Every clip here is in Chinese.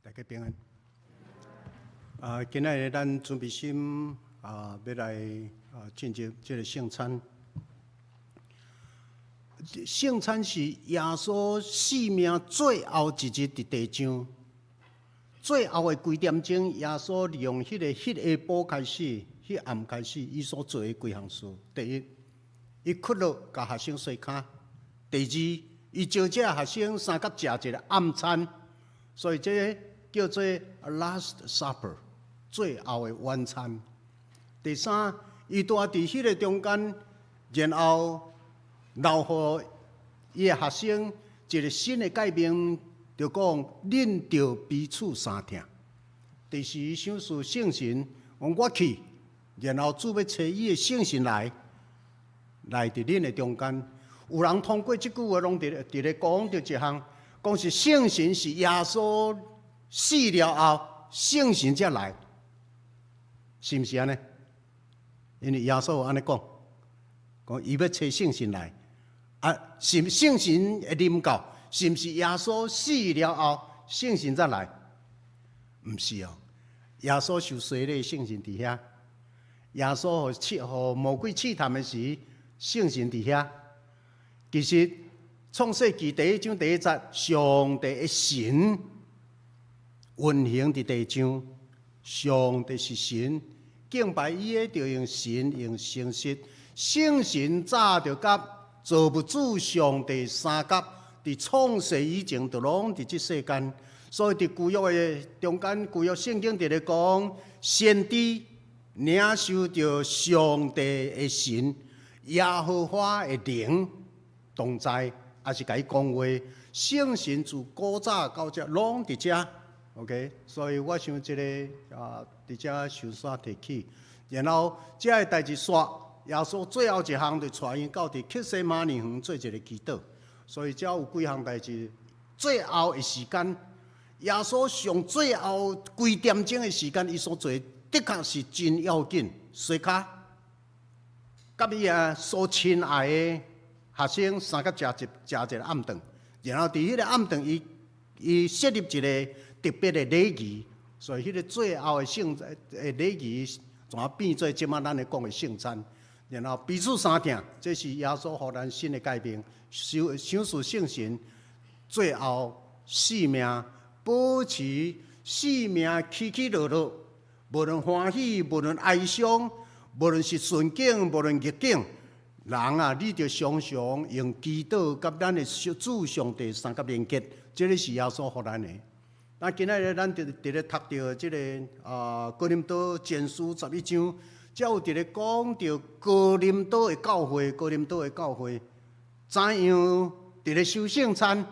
大家平安。今仔日咱准备心要来进入这个圣餐。圣餐是耶稣生命最后一日伫地上，最后的几点钟，耶稣利用迄个下晡开始，迄暗开始，伊所做的几项事：第一，伊屈落甲学生洗骹；第二，伊招这学生三甲食一个暗餐，所以这个叫做 Last Supper， 最后的晚餐。第三，伊住伫迄个中间，然后留互伊的学生一个新的改变，就讲恁着彼此相听。第四，想事圣神，我去，然后主要找伊的圣神来伫恁的中间。有人通过即句话，拢伫咧讲着一项，讲是圣神是耶稣死了后，圣神才来，是毋是安尼？因为耶稣有安尼讲，讲伊要找圣神来，是圣神会临到，是毋是耶稣死了后，圣神才来？毋是哦，耶稣受洗礼，圣神伫遐；耶稣互魔鬼试探的时，圣神伫遐。其实创世纪第1章第1节，上帝的神运行伫地上，上帝是神，敬拜伊的就用神用诚实，圣神早就甲造物主上帝三甲伫创世以前就拢伫即世间，所以伫旧约的中间，旧约圣经伫咧讲，先知领受着上帝的神耶和华的灵同在，也是甲伊讲话，圣神自古早到遮拢伫遮。OK， 所以我想即个伫遮受煞提起，然后这个代志煞，耶稣最后一项就带因到伫克西马尼园做一个祈祷，所以遮有几项代志。最后的时间，耶稣上最后几点钟的时间，伊所做的的确是真要紧。洗骹，甲伊所亲爱的学生三甲食一个暗顿，然后伫迄个暗顿，伊设立一个特别的礼仪，所以迄个最后的礼仪，怎变做即摆咱咧讲的圣餐？然后彼此相听，这是耶稣互咱新的改变，想事圣神，最后生命保持生命起起落落，无论欢喜，无论哀伤，无论是顺境，无论逆境。人啊，你着常常用祈祷甲咱的主上帝三甲连结，这个是耶稣互咱的。那今仔日咱伫咧读到即个哥林多前书11章，才有伫咧讲到哥林多的教会，怎样伫咧守圣餐，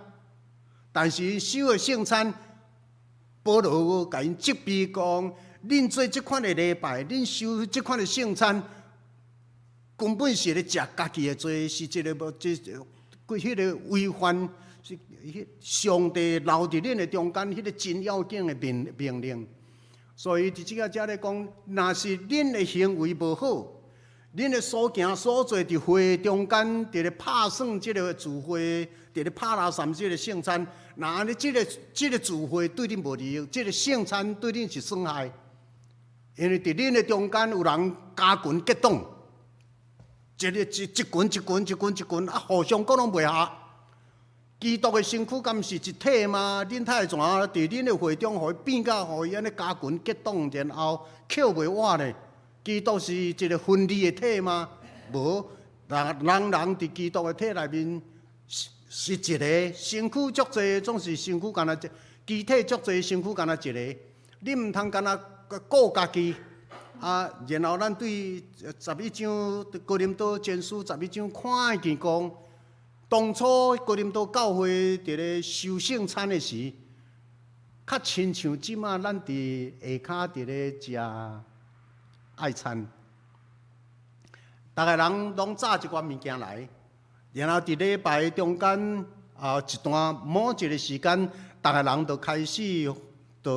但是守的圣餐，保罗甲因责备讲，恁做即款的礼拜，恁守即款的圣餐。根本是咧食家己的罪，是一个迄个违反上帝留伫恁的中间，迄个真要紧的命令。所以伫即个遮咧讲，若是恁的行为无好，恁的所行所做伫会中间，伫咧拍算即个聚会，伫咧拍垃圾即个圣餐，那安尼即个聚会对恁无利益，即个圣餐对恁是损害，因为伫恁的中间有人加群结党。一群，互相讲拢袂合。基督的身躯敢是一体吗？恁太怎伫恁的会中，互伊变甲互伊安尼加群结党，然后扣袂活呢？基督是一个分离的体吗？无，人伫基督的体内面是一个身躯足济，总是身躯干那机体足济，身躯干那一个。你毋通干那顾家己。然后咱对11章哥林多前书11章看见讲，当初哥林多教会伫咧守圣餐的时，较亲像即马咱伫下骹伫咧食爱餐，逐个人拢炸一寡物件来，然后伫礼拜中间一段某一个时间，逐个人就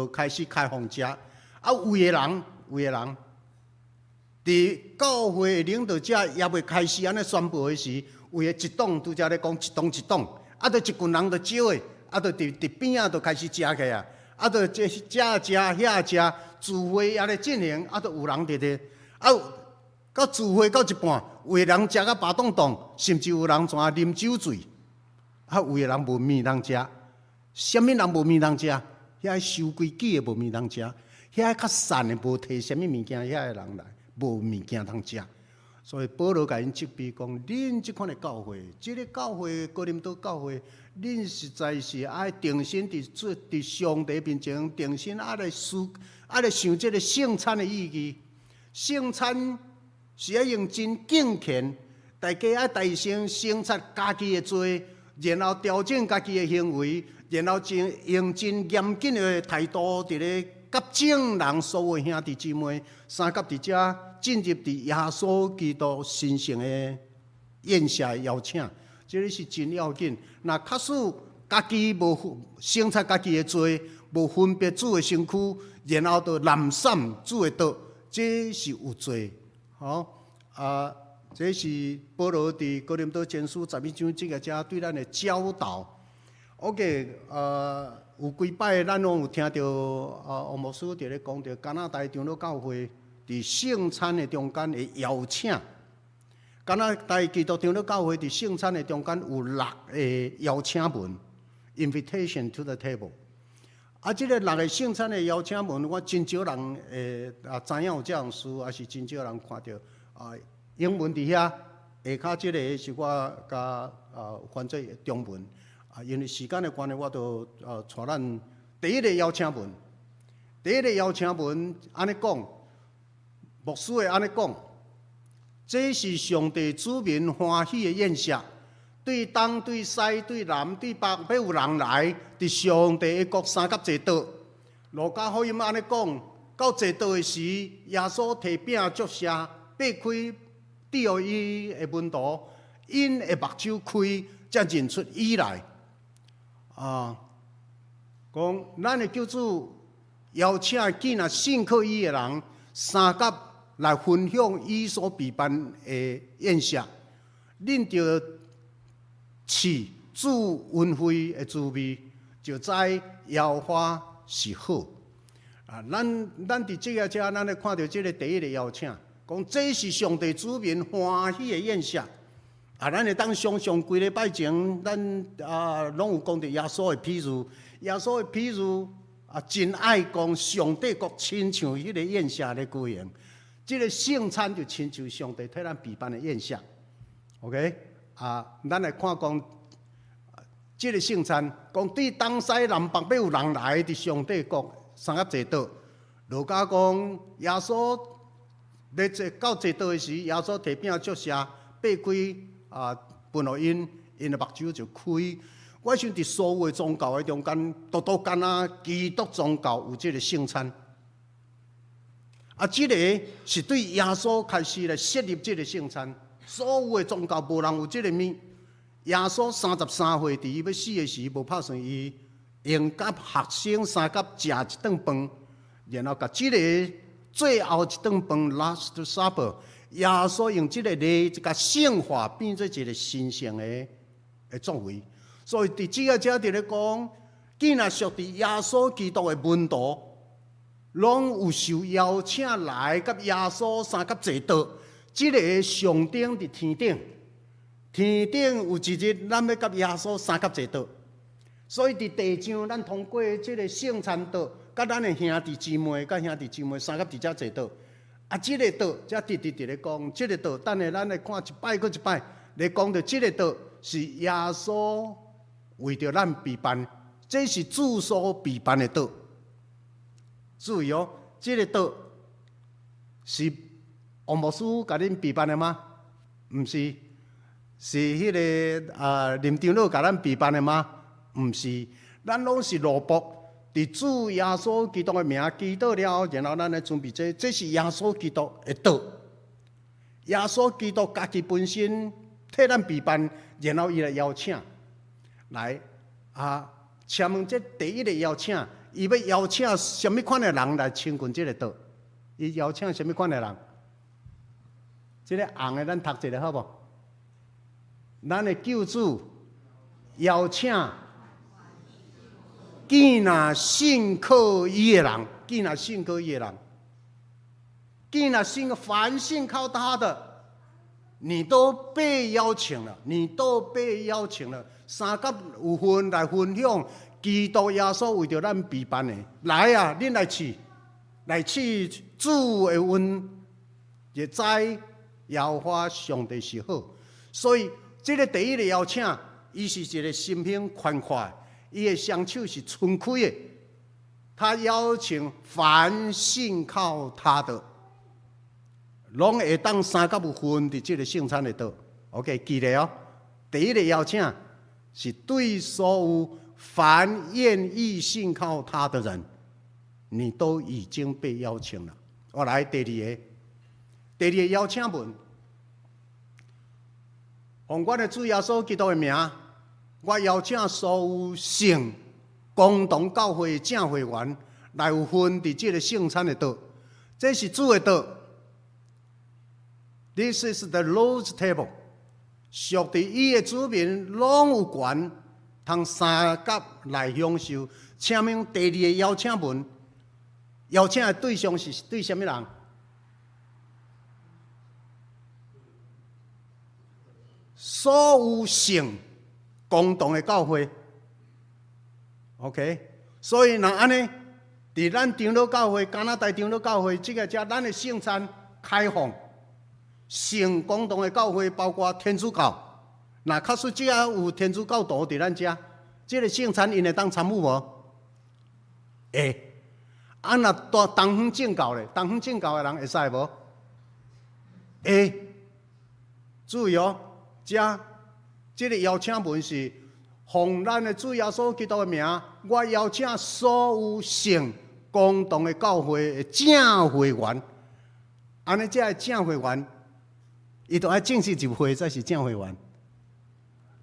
开始开放食，有的人。伫教会领导者也未开始安尼宣布的时，为一党拄则咧讲一党，就一群人就招的，就伫边仔就开始食起啊，啊，着这遮食遐食，聚会也咧进行，啊，着有人伫咧，啊，到聚会到一半，有个人食到饱顿顿，甚至有人怎啉酒醉，啊，有个人无面通食，啥物人无面通食？遐守规矩的无面通食，遐较散的无摕啥物物件，遐个人来无物件通食。所以保罗甲因责备讲：恁即款的教会，即个教会哥林多教会，恁实在是爱定心伫上帝面前，定心爱来想即个圣餐的意义。圣餐是要用真敬虔，大家爱大声省察家己的罪，然后调整家己的行为，然后用真严谨的态度伫咧甲正人所有兄弟姊妹三甲伫遮。进入伫耶稣基督神圣的宴下的邀请，这个是真要紧。那假使家己无省察家己的罪，无分别主的身躯，然后就滥散主的道，这是有罪。这是保罗伫哥林多前书11章这个遮对咱的教导。OK， 有几摆咱拢有听到王牧师伫咧讲到加拿大长老教会。伫圣餐的中间的邀请，加拿大基督长老教会伫圣餐的中间有6个邀请文 ，invitation to the table。啊，这个6个圣餐的邀请文，我真少人知影有这样事，也是真少人看到英文伫遐，下骹这个是我甲翻做中文因为时间的关系，我就带咱第一个邀请文。第一个邀请文安尼讲。牧师会安尼讲，这是上帝子民欢喜的宴席，对东对西对南对北，要有人来，伫上帝的国三甲坐倒。路加福音安尼讲，到坐倒的时，耶稣摕饼祝谢，擘开递互伊的门徒，因的目睭开，才认出伊来。讲咱的救主邀请见啊信靠伊的人，三甲。来分享伊所备办的宴席，恁着试主恩惠的滋味，就知耶和华是好。咱伫这个遮，咱咧看到这个第一个邀请，讲这是上帝子民欢喜的宴席。咱会当想象规礼拜前，咱拢有讲到耶稣的譬如，耶稣的譬如真爱讲上帝国亲像迄个宴席咧举行。这个圣餐就亲像上帝替咱备办的宴席 ，OK？咱来看讲，这个圣餐讲对东西南北要有人来伫上帝国三甲坐倒。路加讲耶稣要到坐倒的时，耶稣摕饼祝谢，擘开分互因的目睭就开。我想伫所有的宗教的中间，独干基督宗教有这个圣餐。这个是对耶稣开始来设立这个圣餐，所有的宗教无人有这个物。耶稣33岁，伫伊要死的时，无拍算伊用甲学生三甲食一顿饭，然后甲这个最后一顿饭 Last Supper， 耶稣用这个礼甲圣化，变做一个神圣的作为。所以伫这个遮伫咧讲，既然属伫耶稣基督的门徒。拢有受邀请来，甲耶稣三甲坐倒。这个上顶伫天顶，天顶有一日，咱要甲耶稣三甲坐倒。所以伫地上，咱通过这个圣餐道，甲咱的兄弟姊妹，甲兄弟姊妹三甲伫遮坐倒。这个道，则直直咧讲，这个道，等下咱来看一摆搁一摆，来讲到这个道是耶稣为着咱备办，这是主所备办的道。注意哦，这个道是王牧师甲恁备办的吗？毋是，是迄个林长老甲咱备办的吗？毋是，咱拢是奴仆，伫主耶稣基督的名祈祷了后，然后咱来准备这是耶稣基督的道。耶稣基督家己本身替咱备办，然后伊来邀请来请问这第一个邀请。伊要邀请什么款的人来亲近这个道？伊邀请什么款的人？这个红的，咱读一下好不？咱的救主邀请既然信靠伊的人，既然信靠伊的人，既然凡信靠他的，你都被邀请了，你都被邀请了。三甲有份来分享基督耶稣为着咱备办的，来啊，恁来试，来试主的恩，也知耶和华上帝是好。所以，这个第一个邀请，伊是一个心胸宽阔，伊的双手是敞开的。他邀请凡信靠他的，拢会当三甲有份伫这个圣餐的道。OK， 记得哦。第一个邀请是对所有凡愿意信靠他的人，你都已经被邀请了。我来第二个邀请文，奉我的主耶稣基督的名，我邀请所有圣共同教会的正会员来有份伫这个圣餐的道。这是主的道。This is the Lord's table。属伫伊的子民拢有权通三甲来享受。请问第二个邀请文，邀请的对象是对什么人？所有圣共同的教会。OK， 所以若安尼，伫咱长老教会、加拿大长老教会，这个咱的圣餐开放。圣共同的教会包括天主教，那确实只有天主教徒伫咱遮，这个圣餐因会当参与无？会。啊，若东方正教咧，东方正教的人会使无？会。注意哦，这个邀请文是奉咱的主耶稣基督的名，我邀请所有圣共同的教会的正会员，安尼这正会员。伊都爱正式入会才是正会员，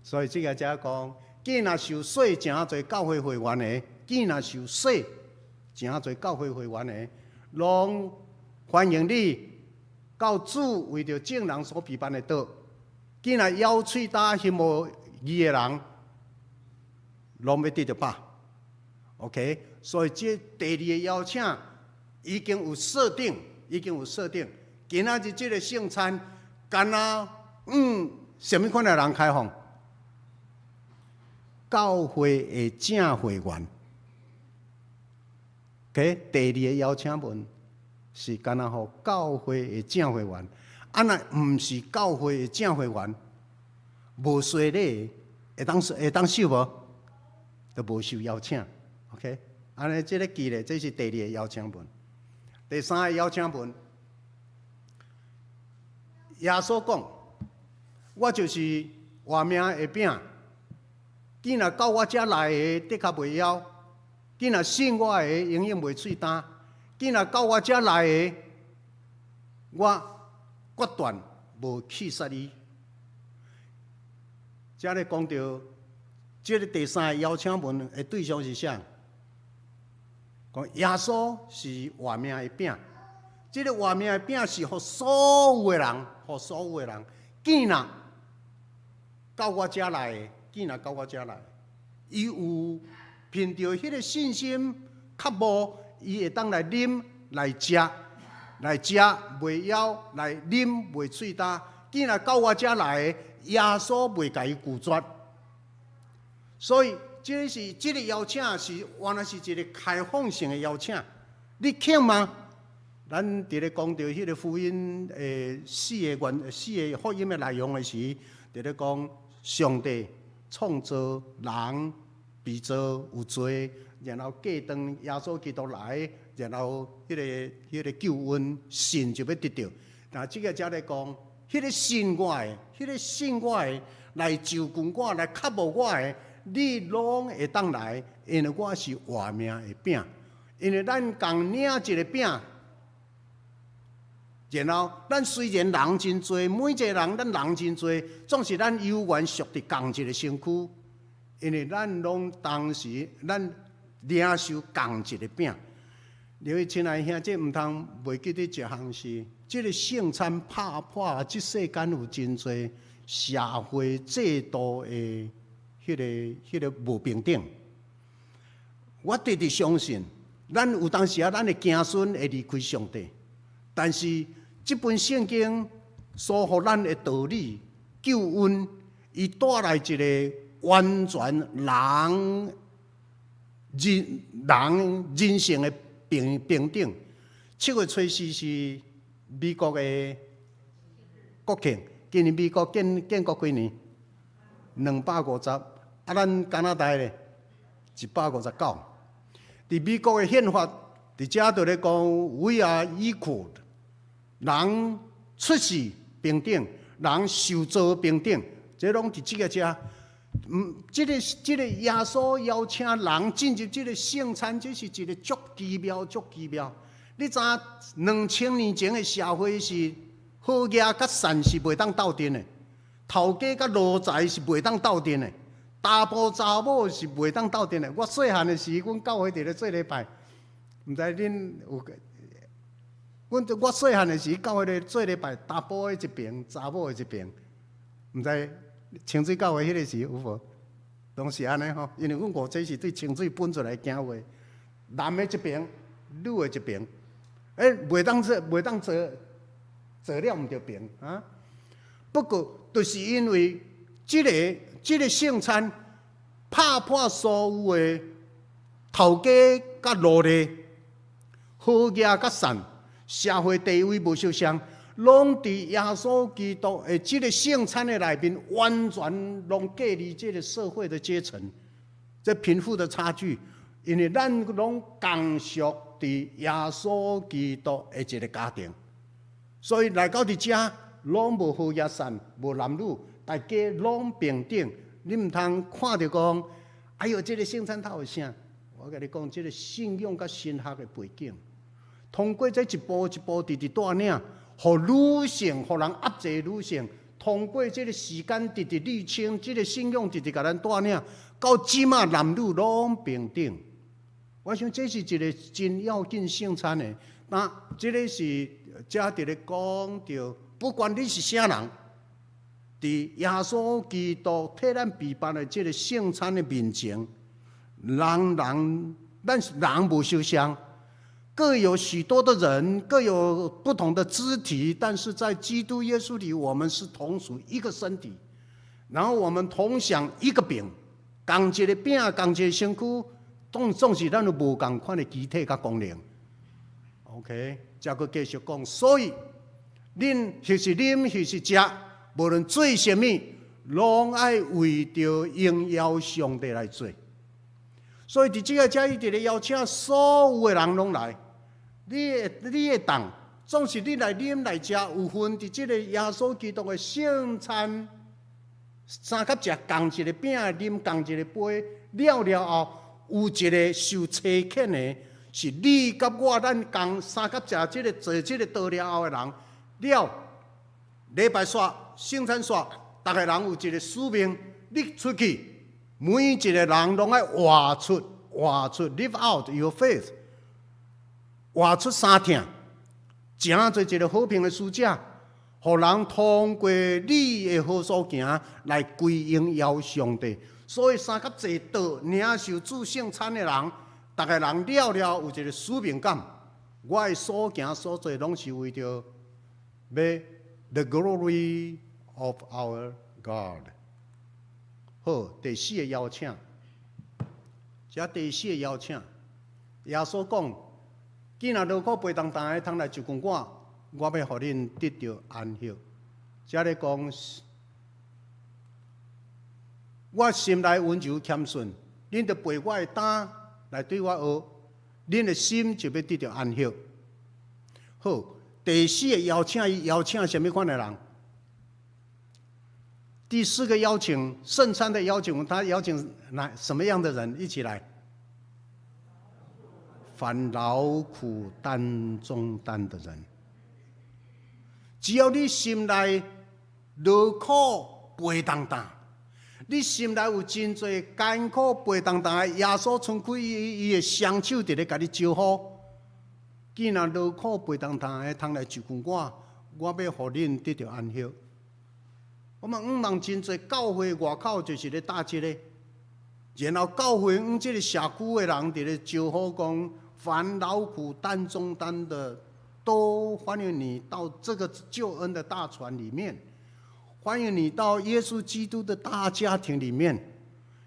所以这个才讲，既然受洗真侪教会会员的，既然受洗真侪教会会员的，拢欢迎你到主为着正人所备办的道。既然咬喙打迄无义的人，拢要得到饱。OK， 所以这第二个邀请已经有设定，今仔日这个圣餐。干那什么款的人开放？教会的正会员。OK， 第二个邀请文是干那互教会的正会员。啊，若唔是教会的正会员，无税咧，会当受无？都无受邀请。OK， 安尼这个记咧，这是第二个邀请文。第三个邀请文。耶稣讲：“我就是活命的饼。既然到我遮来的，的确袂枵；既然信我的，永远袂喙干；既然到我遮来的，我决断无去杀伊。”遮咧讲到，这个第三个邀请文的对象是啥？讲耶稣是活命的饼。这个活命的饼是互所有的人，既然到我遮来，伊有凭着迄个信心较无，伊会当来啉来食，袂枵来啉袂喙干。既然到我遮来，耶稣袂甲伊拒绝。所以这个邀请是原来是一个开放性的邀请，你肯吗？咱伫咧讲到迄个福音四个福音的内容的时，伫咧讲上帝创造人，被造有罪，然后过当耶稣基督来，然后迄个救恩信就要得到。但这个才咧讲，迄个信我的，来就近我，来靠无我的，你拢会当来，因为我是活命的饼，因为咱共领一个饼。然后，咱虽然人真多，每一个人咱人真多，总是咱有缘属伫同一个身躯，因为咱拢当时咱领受同一个饼。各位亲爱的兄弟，毋通袂记得一项是，这个圣餐拍破这世间有真多社会制度的迄个无平等。我直直相信，咱有当时啊，咱的子孙会离开上帝，但是这本圣经所予咱的道理、救恩，伊带来一个完全人生的平等。7月初4是美国的国庆，今年美国建国几年？250，啊，咱加拿大咧159。伫美国的宪法，伫遮就咧讲 ，We are equal， 人出世平等，人受造平等，这拢伫这个遮。这个耶稣邀请人进入这个圣餐，这是一个足奇妙。你知2000年前的社会是好业甲善是袂当斗阵的，头家甲奴才是袂当斗阵的，查甫查某是袂当斗阵的。我细汉的时，阮教会伫咧做礼拜，毋知恁有？我细汉的时，教会咧做礼拜，查甫的一边，查某的一边，毋知清水教会迄个时有无？拢是安尼吼，因为阮50是对清水分出来行话，男的一边，女的一边。袂当做了毋着平啊！不过，就是因为这个圣餐拍破所有的头家甲奴隶、好业甲善、社会地位无相像，拢伫耶稣基督的这个圣餐的内面，完全拢建立这个社会的阶层，这贫富的差距，因为咱拢共属伫耶稣基督的一个家庭，所以来到伫遮，拢无好业善，无男女，大家拢平等。你毋通看着讲，哎呦，这个圣餐头有啥？我甲你讲，这个信仰甲神学的背景，通过这一步一步直直带领，互女性，互人压制女性，通过这个时间直直厘清，这个信仰直直甲咱带领，到即马男女拢平等。我想这是一个真要紧圣餐的。那这个是遮伫咧讲着，不管你是啥人，伫耶稣基督替咱备办的这个圣餐的面前，咱是人无相像，各有许多的人，各有不同的肢体，但是在基督耶稣里，我们是同属一个身体，然后我们同享一个饼，同一个饼，同一个身躯。总是咱有无共款的机体甲功能 ，OK， 再搁继续讲，所以恁或是啉，或是食，无论做什么，拢爱为着荣耀上帝来做。所以伫这个遮伊伫咧邀请所有的人拢来，你会当，总是你来啉来食，有份伫这个耶稣基督的圣餐，三甲食共一个饼，啉共一个杯，了后。有一个受差遣的，是你甲我，咱共三甲食这个做这个道了后的人，礼拜煞、圣餐煞，逐个人有一个使命，你出去，每一个人拢爱活出 ，live out your faith， 活出三听，诚做一个好评的使者，互人通过你的好所行来归荣耀上帝。所以三甲坐道领受主圣餐的人，逐个人了有一个使命感。我的所行所做，拢是为着要 the glory of our God。好，第4个邀请，这第4个邀请，耶稣讲：既然劳苦背重担的，通来就跟我要互恁得到安息。这咧讲。我心内温柔谦逊，恁就背我的担来对我学，恁的心就要得到安息。好，第4个邀请，伊邀请什么款的人？第4个邀请，圣餐的邀请，他邀请什么样的人一起来？凡劳苦担重担的人，只要你心内劳苦背重担。你心内有真侪艰苦背重担的，耶稣伸开伊的双手，伫咧甲你招呼。既然劳苦背重担的，通来就跟我要互恁得到安息。我嘛毋茫真侪教会外口就是咧打击咧，然后教会这个社区的人伫咧招呼讲，凡劳苦担重担的，都欢迎你到这个救恩的大船里面，欢迎你到耶稣基督的大家庭里面。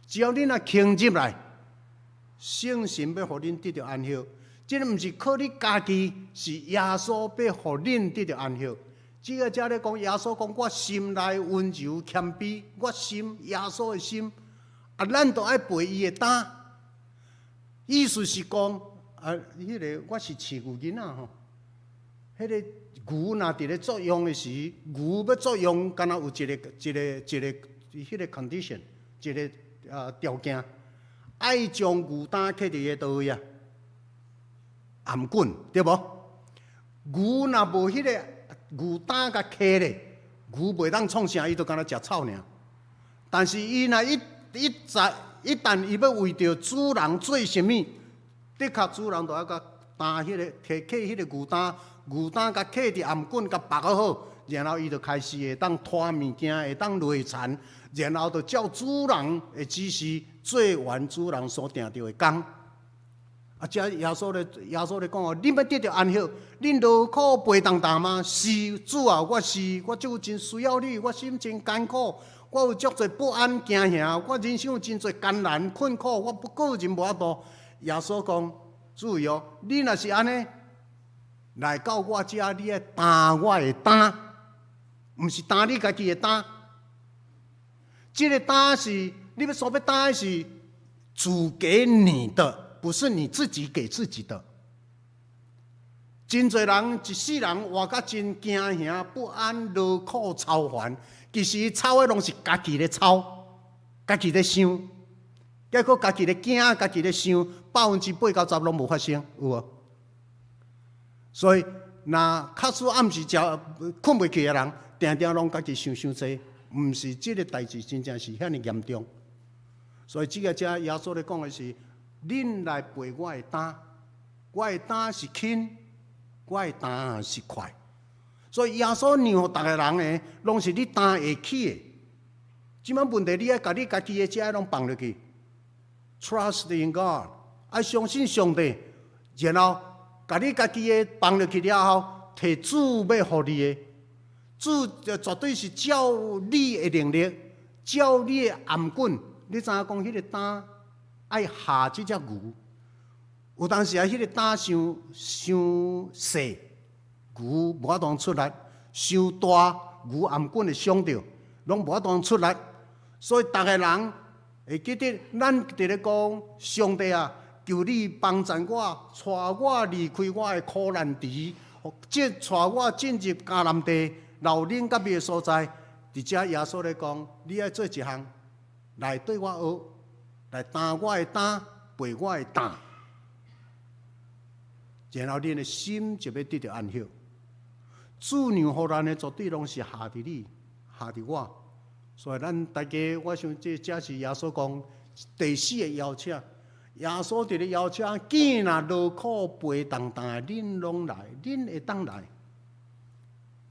只要你若倾入来，圣神要互恁得到安息。这个毋是靠你家己，是耶稣要互恁得到安息。这个才咧讲，耶稣讲我心内温柔谦卑，我心耶稣的心。咱都爱背伊的担，意思是讲，迄个我是饲牛囡仔吼，迄个牛若伫咧作用的时，牛要作用，敢若有一个迄个 condition， 一个条件，爱将牛担刻伫个倒位啊，颔棍对无？牛若无迄个牛担甲刻咧，牛袂当创啥，伊就敢若食草尔。但是伊若一旦伊要为着主人做啥物，的确主人就要甲担迄个摕刻迄个牛担甲刻伫颔棍甲绑好，然后伊就开始会当拖物件，会当落田，然后就照主人的指示做完主人所定着的工。这耶稣咧讲哦，恁要得到安息，恁劳苦背重担吗？是主啊，我就真需要你，我心真艰苦。我有足侪不安惊吓，我人生有真侪艰难困苦，我不个人无法度。耶稣讲：注意哦，你若是安尼来到我遮，你要担我的担，毋是担你家己的担。这个担是你要所要担的是主给你的，不是你自己给自己的。真侪人一世人活甲真惊吓、不安、劳苦、操烦。其实操的拢是家己咧操，家己咧想，结果家己咧惊，家己咧想，80%到10%拢无发生，有无？所以，若确实暗时困袂去的人，定定拢家己想济，毋是即个代志真正是遐尼严重。所以，这个遮耶稣咧讲的是，恁来背我的担，我的担是轻，我的担是快。所以耶稣让互逐个人诶，拢是你担会起诶。即摆问题，你爱甲你家己诶遮拢放落去 ，trust in God， 爱相信上帝，然后甲你家己诶放落去了后，摕主要互你诶，主绝对是照你诶能力，照你诶颔棍。你知影讲迄个担爱下即只牛，有当时啊，迄个担伤细。牛无法度出力，伤大牛颔棍会伤着，拢无法度出力。所以逐个人会记得，咱伫咧讲上帝啊，求你帮助我，带我离开我的苦难池，带我进入迦南地，老恁甲灭的所在。伫遮耶稣咧讲，你爱做一项，来对我学，来担我的担，背我的担，然后恁的心就要得到安息。主让互咱的绝对拢是下伫你，下伫我，所以咱大家，我想这是耶稣讲第4个邀请。耶稣伫咧邀请，既然劳苦背重担，恁拢来，恁会当来。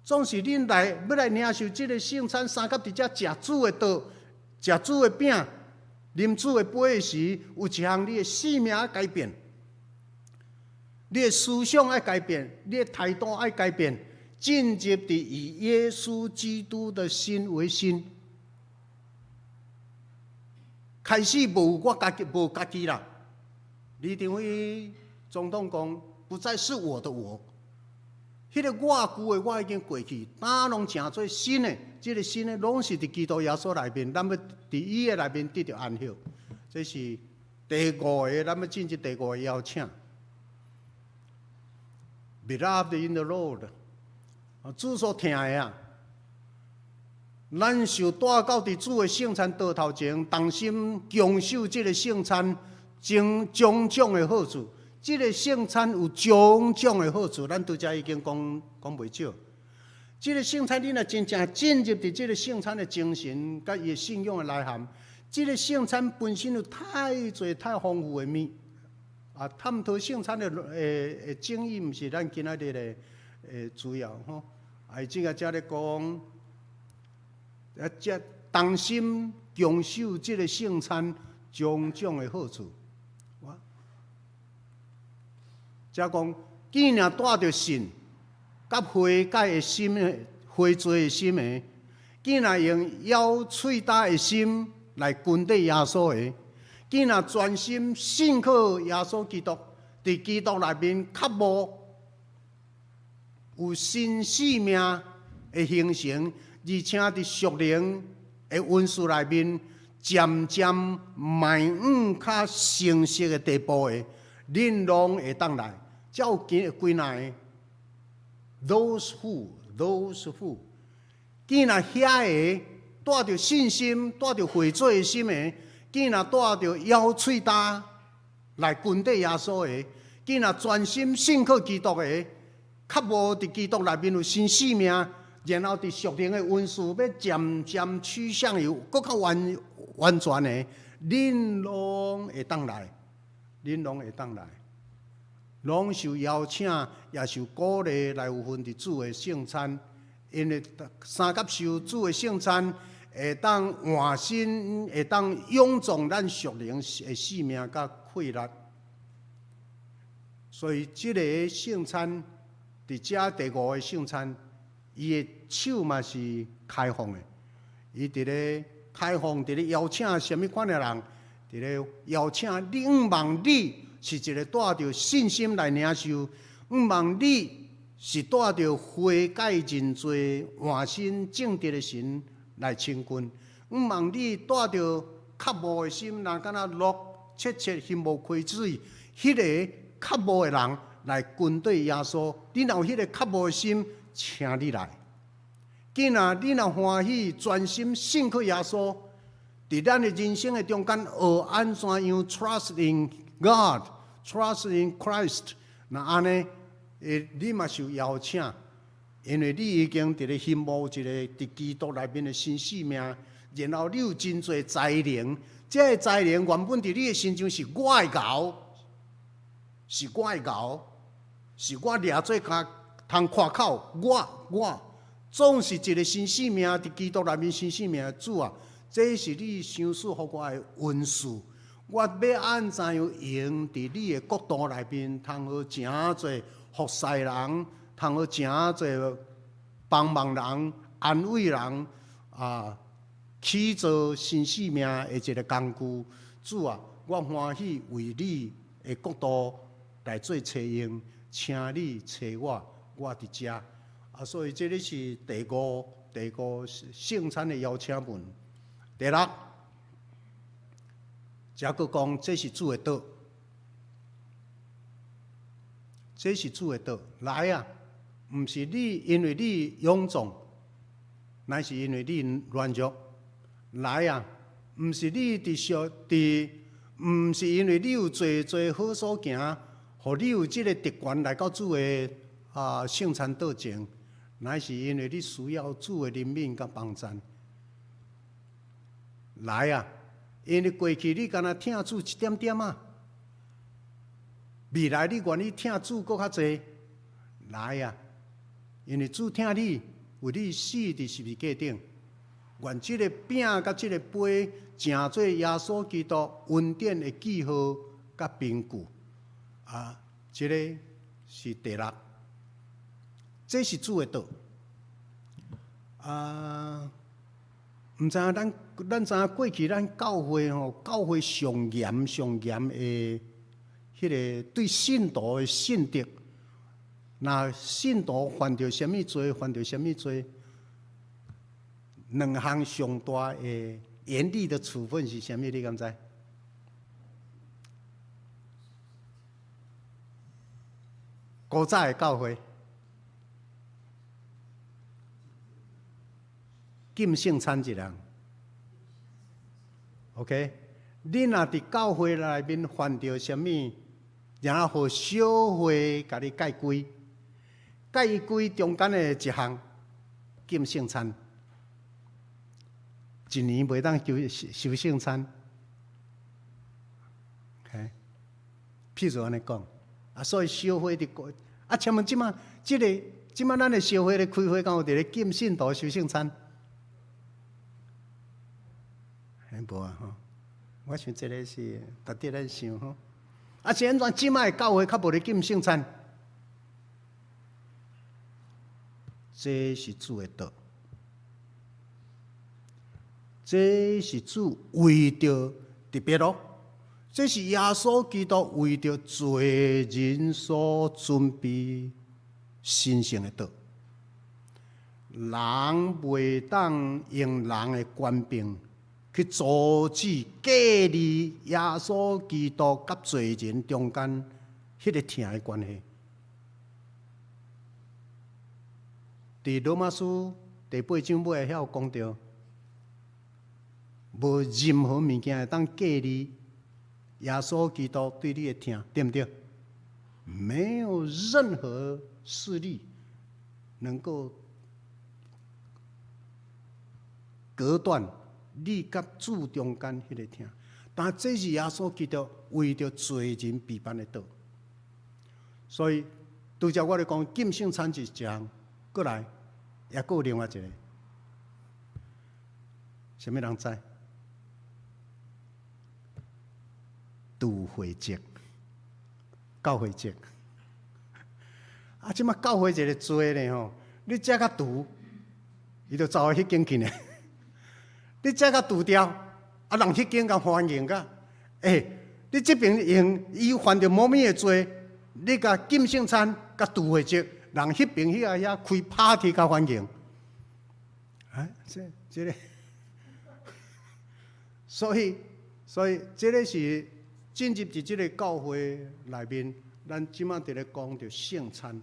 总是恁来要来领受这个圣餐，三甲伫遮食主的道，食主的饼，啉主的杯的时，有一项你的生命要改变，你的思想要改变，你的态度要改变。进入伫以耶稣基督的心为心，开始无我家己啦。李登辉总统讲，不再是我的我，迄个我旧的我已经过去，哪拢成做新的？这个新的拢是伫基督耶稣内面，咱要伫伊的内面得到安息。这是第5个，咱要进入第5个邀请。Beloved in the Lord。主所听的啊，咱受带到伫主的圣餐桌头前，同心强守这个圣餐，种种的好处。这个圣餐有种种的好处，咱拄则已经讲袂少。这个圣餐，你若真正进入伫这个圣餐的精神，甲伊的信仰的内涵，这个圣餐本身有太侪太丰富的物。探讨圣餐的正义，毋是咱今仔日的主要吼。这个才咧讲，这同心强守这个圣餐，种种的好处。即讲，既然带着信，甲悔改的心的悔罪的心的，既然用咬喙焦的心来跟对耶稣的，既然专心信靠耶稣基督，伫基督内面较无有新生命的形成，而且伫属灵的温数内面，渐渐迈向较成熟的地步的，恁拢会当来。才有归纳 those who， 既然遐个带着信心、带着悔罪的心的，既然带着咬喙焦来跟对耶稣的，既然专心信靠基督的，较无伫基督内面有新生命，然后伫属灵的温数要渐渐趋向于更较完全的，恁拢会当来，恁拢会当来。拢受邀请，也受鼓励来有份伫主的圣餐，因为三甲受主的圣餐，会当换新，会当永壮咱属灵的生命甲气力。所以，即个圣餐，伫遮第5个圣餐，伊的手嘛是开放的，伊伫咧开放，伫咧邀请什么款的人，伫咧邀请你，毋望你。是一个带着信心来领受，毋望你是带着悔改认罪、换心正直的心来亲近，毋望你带着较无的心，若敢若落切切心无开水，迄个较无的人来跟对耶稣。你若有迄个较无的心，请你来。既然你若欢喜专心信靠耶稣，伫咱的人生的中间学安怎样 trust in God。Trust in Christ， 那安尼，你嘛受邀请，因为你已经伫咧羡慕一个伫基督内面的新生命，然后你有真侪才能，这个才能原本伫你的心中是我的牛，是我的牛，是我掠做通看口，我总是一个新生命伫基督内面新生命的主啊，这是你赏赐予我的恩赐。我要按怎样用伫你的国度内面，通好诚侪服侍人，通好诚侪帮忙人、安慰人起造新生命的一个工具。主啊，我欢喜为你的国度来做采用，请你找我伫遮。所以这里是第五圣餐的邀请文。第六。则佫讲，这是主的道，这是主的道。来啊，毋是你因为你勇壮，乃是因为你软弱。来啊，毋是你毋是因为你有做好所行，互你有即个特权来到主的圣餐道前，乃是因为你需要主的怜悯甲帮助。来啊！因为过去你敢若听主一点点啊，未来你愿意听主搁较济，来啊！因为主听你，为你死伫十字架顶，愿这个饼甲这个杯，成做耶稣基督恩典的记号甲凭据。这个是第六，这是主的道。毋知影咱知影过去咱教会吼，教会上严的迄个对信徒的信德，那信徒犯着什么罪，犯着什么罪，两项上大的严厉的处分是什么？你敢知？古早的教会禁圣餐一人 ，OK？ 你若伫教会内面犯着什么，然后互小会甲你戒规，戒规中间的一项禁圣餐，一年袂当收圣餐。OK？ 譬如安尼讲，所以小会伫请问即摆咱的小会咧开会，敢有伫咧禁信徒收圣餐？无啊吼，我想这个是值得咱想吼。啊，是安怎？即摆教会较无咧敬圣餐，这是主的道，这是主为着特别咯。这是耶稣基督为着罪人所准备神圣的道。人袂当用人的权柄去阻止隔离耶稣基督甲罪人中间迄个疼的关系。伫罗马书第8章尾遐有讲到，无任何物件会当隔离耶稣基督对你的疼，对不对？没有任何势力能够隔断你甲主中间迄个疼，但这是耶稣基督为着罪人备办的道。所以，拄则我咧讲敬圣餐是一项，过来也有另外一个，什么人知？除会节、教会节。啊，即马教会节咧做咧吼，你遮甲除，伊就走去迄间去呢。你遮甲除掉，啊，人迄间甲欢迎甲，你这边用伊犯着某物的罪，你甲敬圣餐甲除会节，人迄边遐开 party 甲欢迎，啊，这个，所以这个是进入伫即个教会内面，咱即马伫咧讲着圣餐。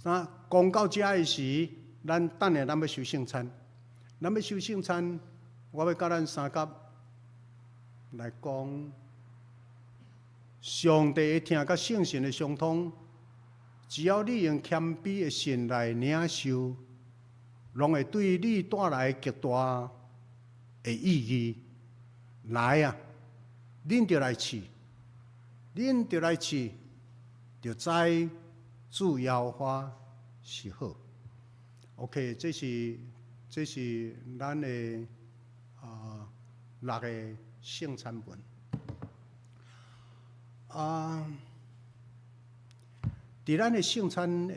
那讲到遮的时，咱等下咱要收圣餐，咱要收圣餐，我要甲咱三甲来讲，上帝的听甲圣神的相通，只要你用谦卑的心来领受，拢会对你带来极大的意义。来啊，恁就来试，恁就来试，就知主耶和华是好。OK， 这是咱的6个圣餐文。伫咱的圣餐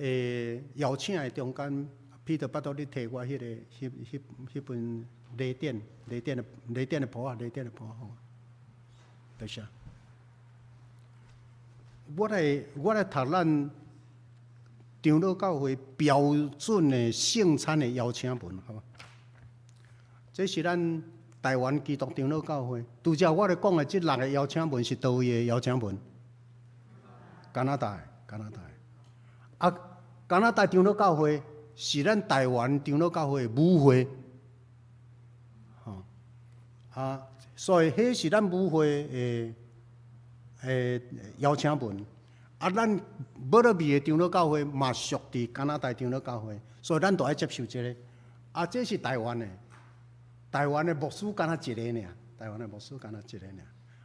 邀请的中间，彼得巴多你摕我迄本雷电的谱啊，好，多谢。我来读咱长老教会标准的圣餐的邀请文，好吧？这是咱台湾基督长老教会。拄则我咧讲的这6个邀请文是倒位的邀请文？加拿大。啊，加拿大长老教会是咱台湾长老教会的母会，所以迄是咱母会的邀请文。啊，咱保罗比的长老教会嘛属伫加拿大长老教会，所以咱都爱接受这个。啊，这是台湾的牧师敢若一个尔，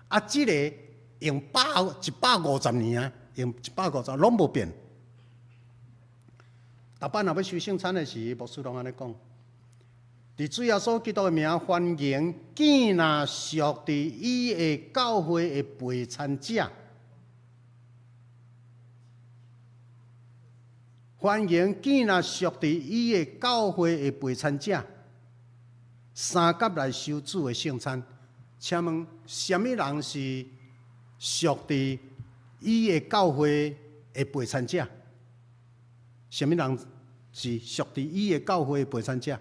啊，这个用150年啊，用150拢无变。逐摆若要收圣餐的时，牧师拢安尼讲：伫主耶稣基督的名欢迎见若属伫伊的教会的陪餐者。欢迎见若属伫伊的教会的陪餐者，三甲来收主的圣餐。请问，什么人是属伫伊的教会的陪餐者？什么人是属伫伊的教会的陪餐者？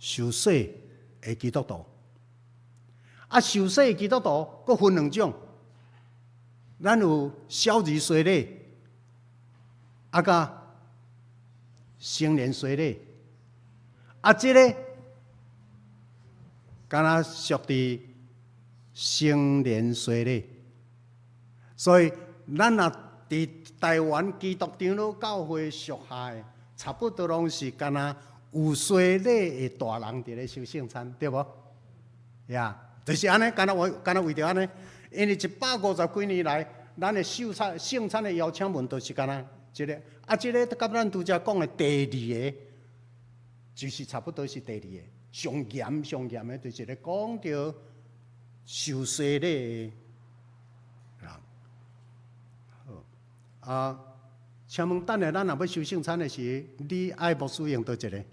受洗的基督徒。啊，受洗的基督徒佫分2种，咱有小儿洗礼。甲成年洗礼，这个敢若属伫成年洗礼，所以咱若伫台湾基督长老教会属下的，差不多拢是敢若有洗礼的大人伫咧收圣餐，对无？呀，就是安尼，敢若为着安尼，因为150几年来，咱的圣餐的邀请文都是敢若。这个这个甲咱拄则讲的第2个，就是差不多是第2个，上严的，就是咧讲到受洗礼的人。好，请问等下咱若要收圣餐的时，你爱牧师用倒一个？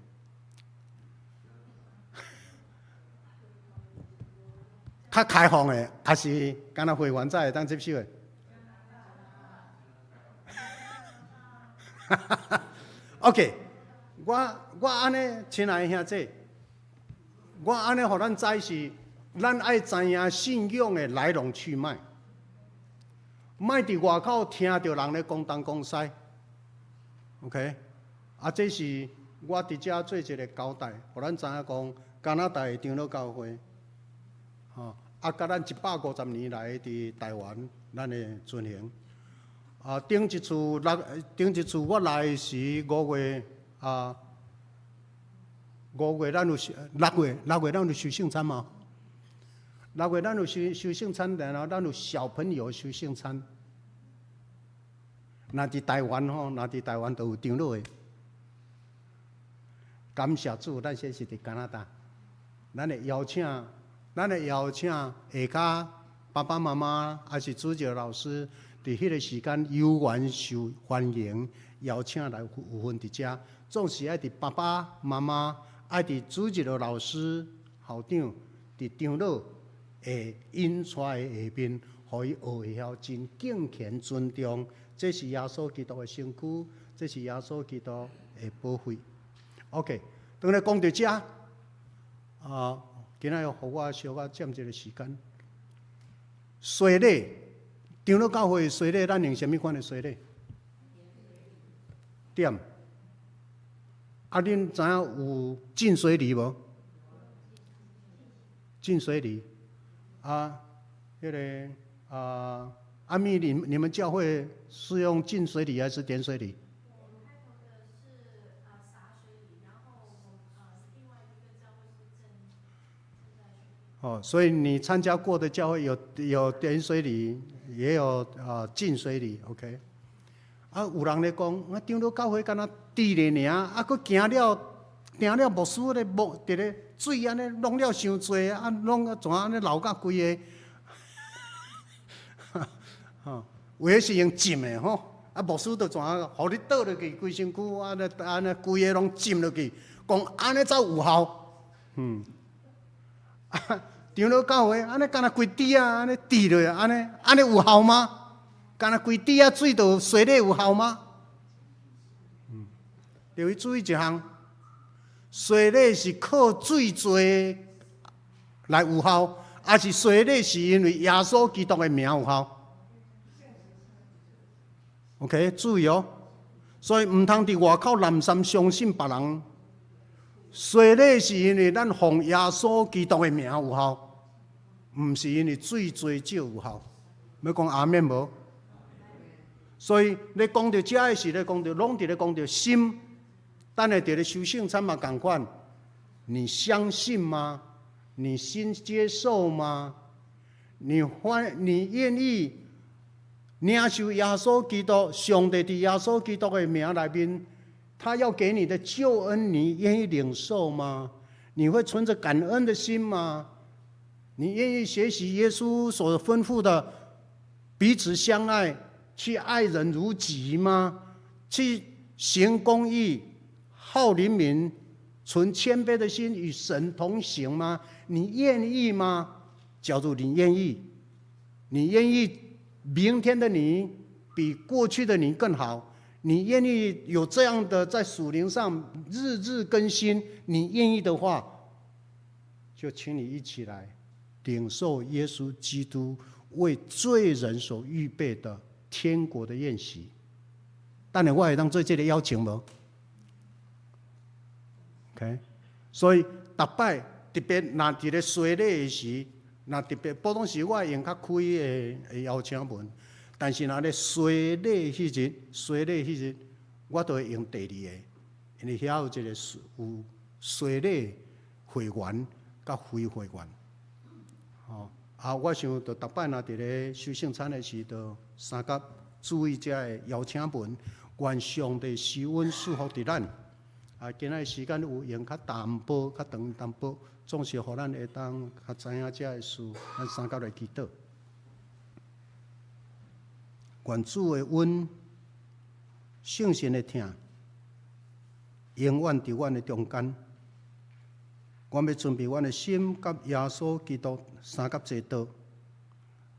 较开放的，还是敢若会员才会当接受的？OK， 我安尼，亲爱的兄弟，我安尼，互咱知是，咱爱知影信仰的来龙去脉，莫伫外口听到人咧讲东讲西。OK， 这是我伫遮做一个交代，互咱知影讲加拿大的长老教会，甲咱150年来伫台湾，咱的遵行。顶一次我来时5月5月咱有6月咱有收圣餐嘛？6月咱有收圣餐，然后咱有小朋友收圣餐。若伫台湾都有长老的。感谢主，咱现在是伫加拿大，咱会邀请下家爸爸妈妈还是主教老师。伫迄个时间，有缘受欢迎，邀请来有份伫遮。总是爱伫爸爸妈妈，爱伫主日的老师、校长，伫长老会引出的下面，互伊学会晓真敬虔尊重。这是耶稣基督的身躯，这是耶稣基督的宝血。OK， 当来讲到遮，今仔要互我小可占一个时间，洗礼。长老教会洗礼，咱用什么款的洗礼？点？恁知影有浸水礼无？浸水礼迄个阿密，你们教会是用浸水礼还是点水礼？所以你参加过的教会有点水礼，也有浸水礼 ，OK。有人咧讲，长老教会敢若滴咧尔，佫行了牧师咧伫咧水安尼弄了伤济，弄怎安尼流甲规个，有诶是用浸的吼，牧师就怎互你倒落去，规身躯安尼规个拢浸落去，讲安尼才有效，长老教会安尼，敢若规滴安尼滴落，安尼有效吗？敢若规滴水就洗礼有效吗？要注意一项，洗礼是靠水做来有效，还是洗礼是因为耶稣基督的名有效 ？OK， 注意哦，所以唔通伫外口滥散相信别人。洗礼是因为咱奉耶稣基督的名有效。唔是因为水多少有效，要讲阿免无？所以你讲到遮的时，你讲到拢伫咧讲到心，等下伫咧修圣餐嘛共款。你相信吗？你心接受吗？你愿意领受耶稣基督，上帝伫耶稣基督的名内面，他要给你的救恩，你愿意领受吗？你会存着感恩的心吗？你愿意学习耶稣所吩咐的彼此相爱，去爱人如己吗？去行公义、好邻民、存谦卑的心，与神同行吗？你愿意吗？假如你愿意，明天的你比过去的你更好，你愿意有这样的在属灵上日日更新，你愿意的话，就请你一起来领受耶稣基督为罪人所预备的天国的宴席。但是我会当做这个邀请无 ？OK， 所以逐摆特别若伫咧洗礼的时，若特别普通时我会用较开的邀请文，但是若咧洗礼迄日，我都会用第二个，因为遐有一个有洗礼会员甲非会员。我想着逐摆若伫咧收圣餐的时，就三甲注意遮个邀请文，愿上帝施恩赐福伫咱，今仔时间有用较淡薄、较长淡薄，总是互咱会当较知影遮个事，咱三甲来祈祷。愿主的恩、圣神的疼，永远伫阮的中间。我要准备阮的心，甲耶稣基督三甲坐道。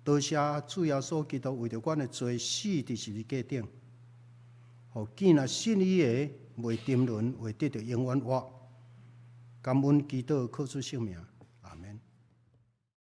多谢主耶稣基督为着阮的罪死伫十字架顶，互见若信伊的，袂沉沦，会得到永远活。感恩祈祷，靠主圣名。